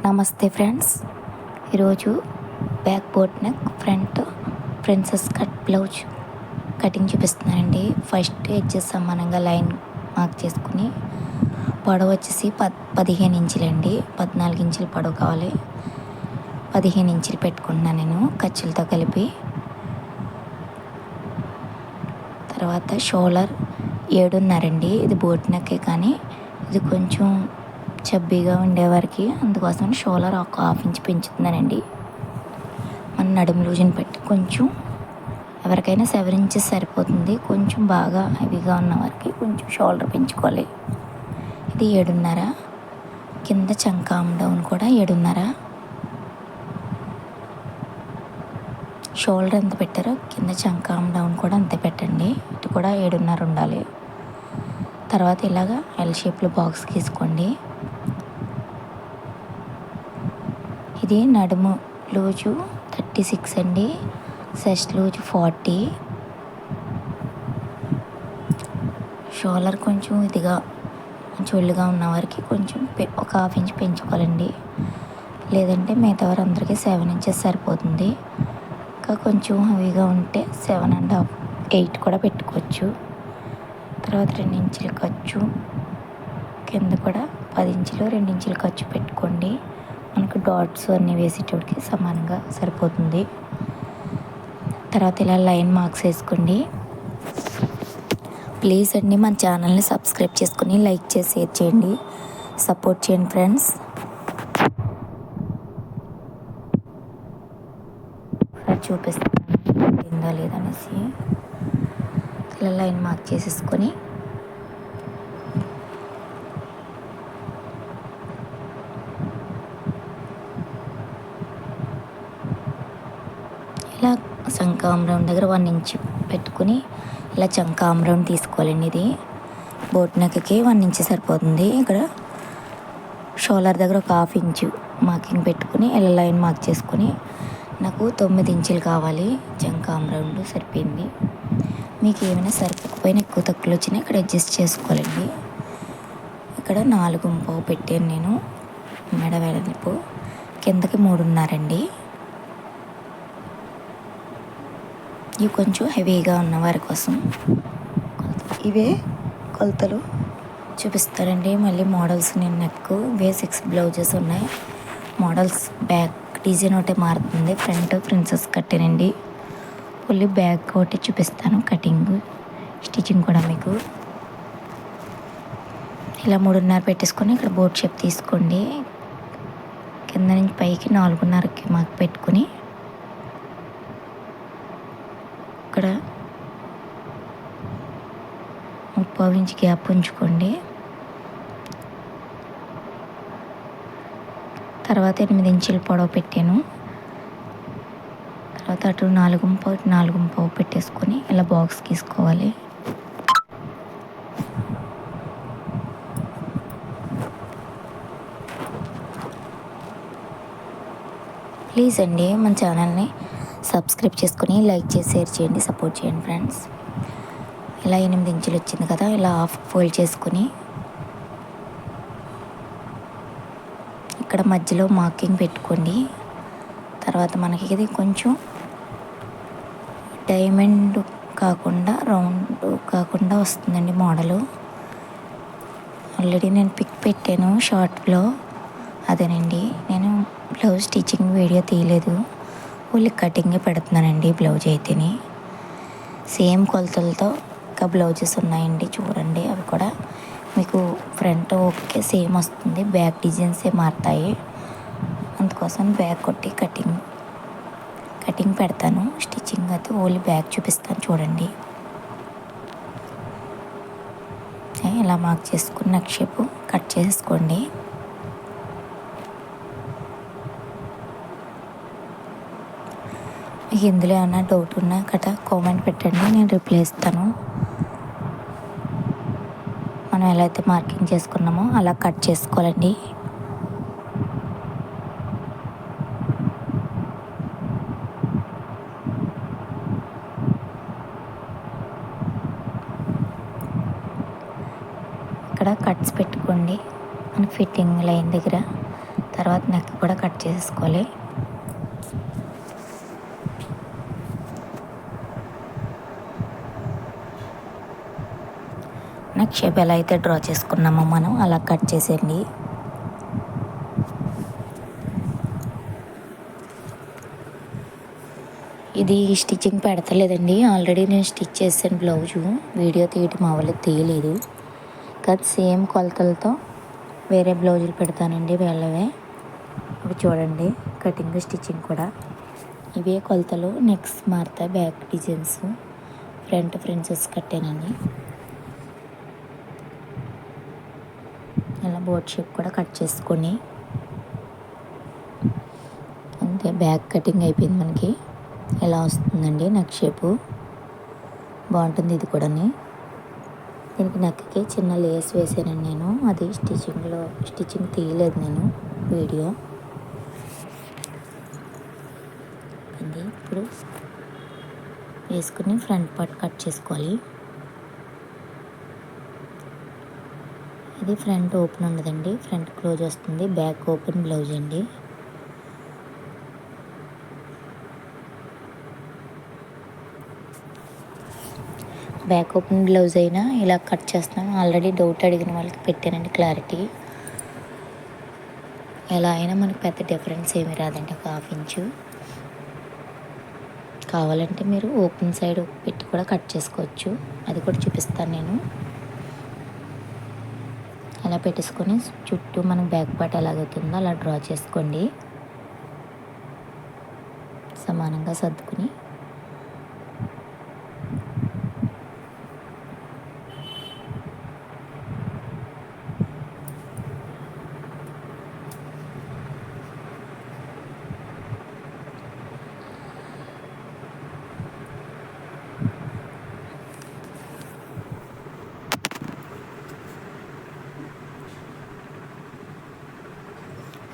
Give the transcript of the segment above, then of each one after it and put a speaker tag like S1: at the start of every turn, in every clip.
S1: నమస్తే ఫ్రెండ్స్. ఈరోజు back boat neck front princess cut blouse cutting చూపిస్తున్నానండి. ఫస్ట్ ఎడ్జెస్ సమానంగా లైన్ మార్క్ చేసుకుని పొడవు వచ్చేసి 15 ఇంచులండి. 14 ఇంచులు పొడవు కావాలి. 15 ఇంచులు పెట్టుకుంటున్నాను నేను ఖర్చులతో కలిపి. తర్వాత షోల్డర్ 7.5 అండి. ఇది బోట్ నెక్కే కానీ ఇది కొంచెం చబ్బీగా ఉండేవారికి అందుకోసం షోల్డర్ ఒక హాఫ్ ఇంచ్ పెంచుతున్నానండి. మన నడుము లూజుని పెట్టి కొంచెం ఎవరికైనా 7 ఇంచెస్ సరిపోతుంది. కొంచెం బాగా హెవీగా ఉన్న వారికి కొంచెం షోల్డర్ పెంచుకోవాలి. ఇది 7.5. కింద చంకామ్ డౌన్ కూడా 7.5. షోల్డర్ ఎంత పెట్టారో కింద చంకామ్ డౌన్ కూడా అంతే పెట్టండి. ఇటు కూడా 7.5 ఉండాలి. తర్వాత ఇలాగా ఎల్ షేప్లో బాక్స్ గీసుకోండి. ఇది నడుము లూజు 36 అండి. Chest loose 40. షోల్డర్ కొంచెం ఇదిగా కొంచెం ఒళ్ళుగా ఉన్నవారికి కొంచెం ఒక హాఫ్ ఇంచ్ పెంచుకోవాలండి. లేదంటే మిగతా వారు అందరికీ 7 ఇంచెస్ సరిపోతుంది. ఇంకా కొంచెం హెవీగా ఉంటే 7.5, 8 కూడా పెట్టుకోవచ్చు. తర్వాత 2 ఇంచులు ఖర్చు, కింద కూడా 10 ఇంచులు 2 ఇంచులు ఖర్చు పెట్టుకోండి. మనకు డాట్స్ అన్నీ వేసేటోడికి సమానంగా సరిపోతుంది. తర్వాత ఇలా లైన్ మార్క్స్ వేసుకోండి. ప్లీజ్ అండి మన ఛానల్ని సబ్స్క్రైబ్ చేసుకుని లైక్ చేసి షేర్ చేయండి, సపోర్ట్ చేయండి ఫ్రెండ్స్. చూపిస్తాను తిందా లేదనేసి. ఇలా లైన్ మార్క్ చేసేసుకొని ఇలా చంకామ్ రౌండ్ దగ్గర 1 ఇంచ్ పెట్టుకుని ఇలా చంకామ్ రౌండ్ తీసుకోవాలండి. ఇది బోట్ నెక్కి 1 ఇంచ్ సరిపోతుంది. ఇక్కడ షోల్డర్ దగ్గర ఒక హాఫ్ ఇంచు మార్కింగ్ పెట్టుకుని ఇలా లైన్ మార్క్ చేసుకొని నాకు 9 ఇంచులు కావాలి. చంకామ్ రౌండ్ సరిపోయింది. మీకు ఏమైనా సరిపోకపోయినా ఎక్కువ తక్కువలు వచ్చినా ఇక్కడ అడ్జస్ట్ చేసుకోవాలండి. ఇక్కడ 4.5 పెట్టాను నేను మెడ వెడల్పు. కిందకి 3.5 అండి. ఇవి కొంచెం హెవీగా ఉన్న వారి కోసం ఇవే కొలతలు చూపిస్తారండి. మళ్ళీ మోడల్స్ నేను నెక్ ఇవే 6 బ్లౌజెస్ ఉన్నాయి. మోడల్స్ బ్యాక్ డిజైన్ ఒకటి మారుతుంది. ఫ్రంట్ ప్రిన్సెస్ కట్టేనండి. ఓన్లీ బ్యాక్ ఒకటి చూపిస్తాను. కటింగ్ స్టిచ్చింగ్ కూడా మీకు ఇలా 3.5 పెట్టేసుకొని ఇక్కడ బోట్ షేప్ తీసుకోండి. కింద నుంచి పైకి 4.5కి మార్క్ పెట్టుకుని ఇక్కడ 30 ఇంచ్ గ్యాప్ ఉంచుకోండి. తర్వాత 8 ఇంచులు పొడవు పెట్టాను. తర్వాత అటు 4.5 పెట్టేసుకొని ఇలా బాక్స్ గీసుకోవాలి. ప్లీజ్ అండి మన ఛానల్ని సబ్స్క్రైబ్ చేసుకొని లైక్ చేసి షేర్ చేయండి, సపోర్ట్ చేయండి ఫ్రెండ్స్. ఇలా 8 ఇంచులు వచ్చింది కదా, ఇలా హాఫ్ ఫోల్డ్ చేసుకుని ఇక్కడ మధ్యలో మార్కింగ్ పెట్టుకోండి. తర్వాత మనకి ఇది కొంచెం డైమండ్ కాకుండా రౌండ్ కాకుండా వస్తుందండి మోడలు. ఆల్రెడీ నేను పిక్ పెట్టాను షార్ట్లో, అదేనండి. నేను బ్లౌజ్ స్టిచ్చింగ్ వీడియో తీయలేదు, ఓన్లీ కటింగే పెడుతున్నానండి. బ్లౌజ్ అయితేనే సేమ్ కొలతలతో ఇంకా బ్లౌజెస్ ఉన్నాయండి, చూడండి. అవి కూడా మీకు ఫ్రంట్ ఓకే సేమ్ వస్తుంది, బ్యాక్ డిజైన్సే మారుతాయి. అందుకోసం బ్యాక్ కొట్టి కటింగ్ పెడతాను. స్టిచ్చింగ్ అయితే ఓన్లీ బ్యాక్ చూపిస్తాను, చూడండి. ఇలా మార్క్ చేసుకుని నెక్ షేప్ కట్ చేసుకోండి. మీకు ఇందులో ఏమైనా డౌట్ ఉన్నా కట కామెంట్ పెట్టండి, నేను రిప్లై ఇస్తాను. మనం ఎలా అయితే మార్కింగ్ చేసుకున్నామో అలా కట్ చేసుకోవాలండి. ఇక్కడ కట్స్ పెట్టుకోండి మన ఫిట్టింగ్ లైన్ దగ్గర. తర్వాత నెక్ కూడా కట్ చేసుకోవాలి. నెక్ షేప్ ఎలా అయితే డ్రా చేసుకున్నామో మనం అలా కట్ చేసేయండి. ఇది స్టిచ్చింగ్ పెడతలేదండి, ఆల్రెడీ నేను స్టిచ్ చేసాను బ్లౌజు. వీడియో తీయటం అవ్వలేదు, తీయలేదు. కాదు సేమ్ కొలతలతో వేరే బ్లౌజులు పెడతానండి వేళ్ళవే. ఇప్పుడు చూడండి కటింగ్ స్టిచ్చింగ్ కూడా ఇవే కొలతలు. నెక్స్ట్ మారుతా బ్యాక్ డిజైన్స్ ఫ్రంట్ ప్రిన్సెస్ కట్టానండి. ఇలా బోట్ షేప్ కూడా కట్ చేసుకొని అంతే. బ్యాక్ కటింగ్ అయిపోయింది. మనకి ఎలా వస్తుందండి నెక్ షేపు, బాగుంటుంది ఇది కూడా. దీనికి నెక్కి చిన్న లేస్ వేసానండి నేను. అది స్టిచ్చింగ్ తీయలేదు నేను వీడియో. అది ఇప్పుడు వేసుకుని ఫ్రంట్ పార్ట్ కట్ చేసుకోవాలి. ఇది ఫ్రంట్ ఓపెన్ ఉండదండి, ఫ్రంట్ క్లోజ్ వస్తుంది. బ్యాక్ ఓపెన్ బ్లౌజ్ అండి. బ్యాక్ ఓపెన్ బ్లౌజ్ అయినా ఇలా కట్ చేస్తున్నాను. ఆల్రెడీ డౌట్ అడిగిన వాళ్ళకి పెట్టానండి క్లారిటీ. ఎలా అయినా మనకు పెద్ద డిఫరెన్స్ ఏమీ రాదండి, ఒక 1/2 ఇంచు. కావాలంటే మీరు ఓపెన్ సైడ్ పెట్టి కూడా కట్ చేసుకోవచ్చు, అది కూడా చూపిస్తాను నేను. అలా పెట్టేసుకొని చుట్టూ మనకు బ్యాక్ పార్ట్ ఎలాగవుతుందో అలా డ్రా చేసుకోండి. సమానంగా సర్దుకుని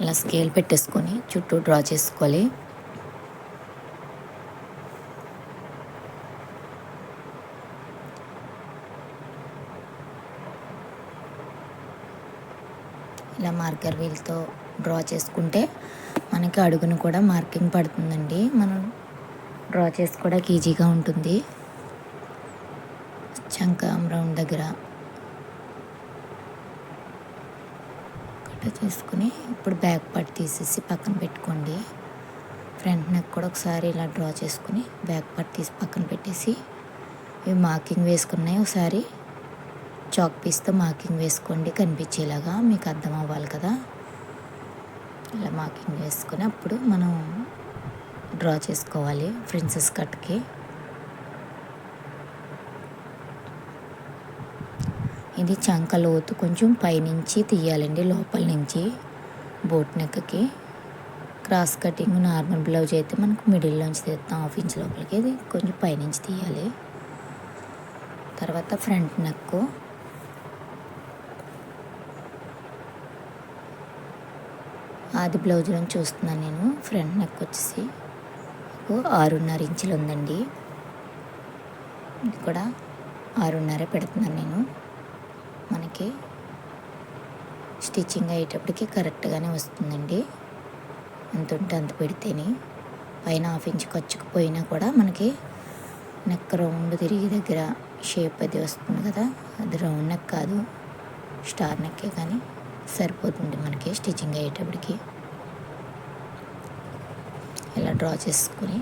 S1: ఇలా స్కేల్ పెట్టేసుకొని చుట్టూ డ్రా చేసుకోవాలి. ఇలా మార్కర్ వీల్తో డ్రా చేసుకుంటే మనకి అడుగును కూడా మార్కింగ్ పడుతుందండి. మనం డ్రా చేసుకోవడానికి ఈజీగా ఉంటుంది. చంకం రౌండ్ దగ్గర కట్ చేసుకుని ఇప్పుడు బ్యాక్ పార్ట్ తీసేసి పక్కన పెట్టుకోండి. ఫ్రంట్ నెక్ కూడా ఒకసారి ఇలా డ్రా చేసుకుని బ్యాక్ పార్ట్ తీసి పక్కన పెట్టేసి ఇవి మార్కింగ్ వేసుకున్నాయి. ఒకసారి చాక్ పీస్తో మార్కింగ్ వేసుకోండి, కనిపించేలాగా మీకు అర్థం అవ్వాలి కదా. ఇలా మార్కింగ్ వేసుకొని అప్పుడు మనం డ్రా చేసుకోవాలి ప్రిన్సెస్ కట్కి. ఇది చంక లోతు కొంచెం పైనుంచి తీయాలండి, లోపల నుంచి. బోట్ నెక్కి క్రాస్ కటింగ్ నార్మల్ బ్లౌజ్ అయితే మనకు మిడిల్లోంచి తీస్తాం 1/2 ఇంచ్ లోపలికి, ఇది కొంచెం పైనుంచి తీయాలి. తర్వాత ఫ్రంట్ నెక్ ఆది బ్లౌజ్ నుంచి చూస్తున్నాను నేను. ఫ్రంట్ నెక్ వచ్చేసి 6.5 ఇంచులు ఉందండి. ఇది కూడా 6.5 పెడుతున్నాను నేను. మనకి స్టిచ్చింగ్ అయ్యేటప్పటికి కరెక్ట్గానే వస్తుందండి. ఎంత ఉంటే అంత పెడితేనే. పైన 1/2 ఇంచ్ ఖర్చుకుపోయినా కూడా మనకి నెక్ రౌండ్ తిరిగి దగ్గర షేప్ అది వస్తుంది కదా, అది రౌండ్ నెక్ కాదు, స్టార్ నెక్కే, కానీ సరిపోతుంది మనకి స్టిచ్చింగ్ అయ్యేటప్పటికి. ఇలా డ్రా చేసుకుని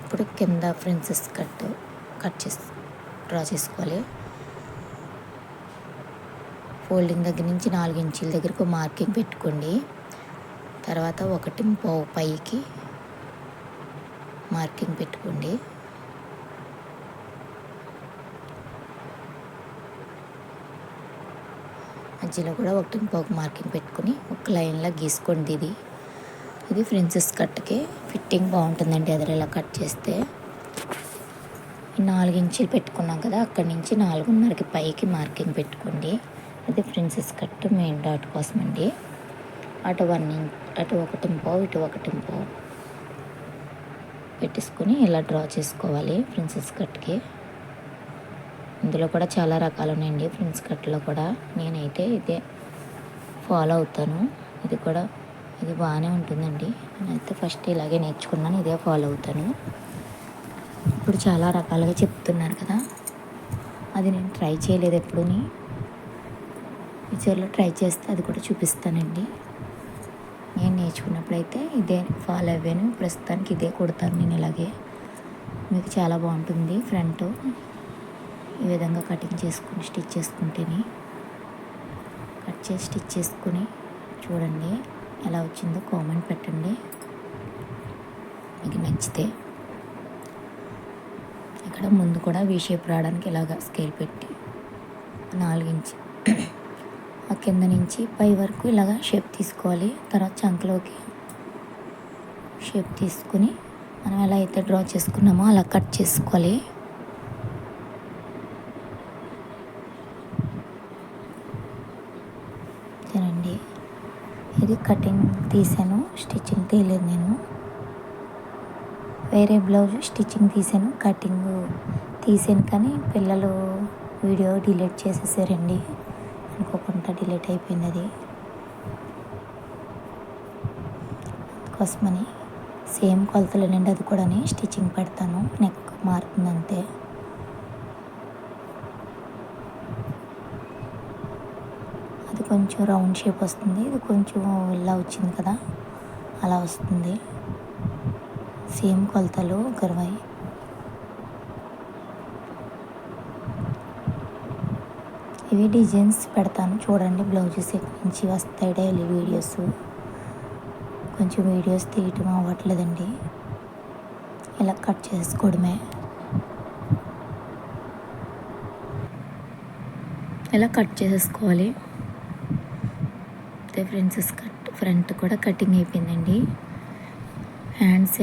S1: ఇప్పుడు కింద ప్రిన్సెస్ కట్ చేసి డ్రా చేసుకోవాలి. ఫోల్డింగ్ దగ్గర నుంచి 4 ఇంచుల దగ్గరకు మార్కింగ్ పెట్టుకోండి. తర్వాత 1.5 పైకి మార్కింగ్ పెట్టుకోండి. మధ్యలో కూడా 1.5 మార్కింగ్ పెట్టుకుని ఒక లైన్లా గీసుకోండి. ఇది ప్రిన్సెస్ కట్కి ఫిట్టింగ్ బాగుంటుందండి. అదే ఇలా కట్ చేస్తే 4 ఇంచులు పెట్టుకున్నాం కదా, అక్కడి నుంచి 4.5కి పైకి మార్కింగ్ పెట్టుకోండి. ఇది ప్రిన్సెస్ కట్ మెయిన్ డాట్ కోసం అండి. అటు 1 ఇంచ్, అటు 1.5, ఇటు 1.5 పెట్టేసుకొని ఇలా డ్రా చేసుకోవాలి ప్రిన్సెస్ కట్కి. ఇందులో కూడా చాలా రకాలు ఉన్నాయండి ప్రిన్స్ కట్లో కూడా. నేనైతే ఇదే ఫాలో అవుతాను. ఇది బాగానే ఉంటుందండి. నేనైతే ఫస్ట్ ఇలాగే నేర్చుకున్నాను, ఇదే ఫాలో అవుతాను. ఇప్పుడు చాలా రకాలుగా చెప్తున్నారు కదా, అది నేను ట్రై చేయలేదు ఎప్పుడూని. ఫ్యూచర్లో ట్రై చేస్తే అది కూడా చూపిస్తానండి. నేను నేర్చుకున్నప్పుడైతే ఇదే ఫాలో అవ్వాను. ప్రస్తుతానికి ఇదే కుడతాను నేను ఇలాగే. మీకు చాలా బాగుంటుంది. ఫ్రంట్ ఈ విధంగా కటింగ్ చేసుకుని స్టిచ్ చేసుకుంటేనే, కట్ చేసి స్టిచ్ చేసుకుని చూడండి ఎలా వచ్చిందో కామెంట్ పెట్టండి మీకు నచ్చితే. ఇక్కడ ముందు కూడా వీ షేప్ రావడానికి ఇలాగ స్కేల్ పెట్టి 4 ఇంచు ఆ కింద నుంచి పై వరకు ఇలాగ షేప్ తీసుకోవాలి. తర్వాత చంకలోకి షేప్ తీసుకుని మనం ఎలా అయితే డ్రా చేసుకున్నామో అలా కట్ చేసుకోవాలి. తినండి, ఇది కటింగ్ తీసాను, స్టిచ్చింగ్ తీయలేదు నేను. వేరే బ్లౌజ్ స్టిచ్చింగ్ తీసాను, కటింగ్ తీసాను. కానీ పిల్లలు వీడియో డిలీట్ చేసేసారండి, అనుకోకుండా డిలీట్ అయిపోయింది అది. అందుకోసమని సేమ్ కొలతలేనండి, అది కూడా స్టిచ్చింగ్ పెడతాను. నెక్ మారుతుంది అంతే. అది కొంచెం రౌండ్ షేప్ వస్తుంది, ఇది కొంచెం ఇలా వచ్చింది కదా, అలా వస్తుంది. సేమ్ కొలతలు 20. ఇవి డిజైన్స్ పెడతాను చూడండి. బ్లౌజెస్ ఎక్కడి నుంచి వస్తాయి, డైలీ వీడియోస్. కొంచెం వీడియోస్ తీయటం అవ్వట్లేదండి, ఇలా కట్ చేసుకోవడమే. ఇలా కట్ చేసేసుకోవాలి. ప్రిన్సెస్ కట్ ఫ్రంట్ కూడా కటింగ్ అయిపోయిందండి. హ్యాండ్స్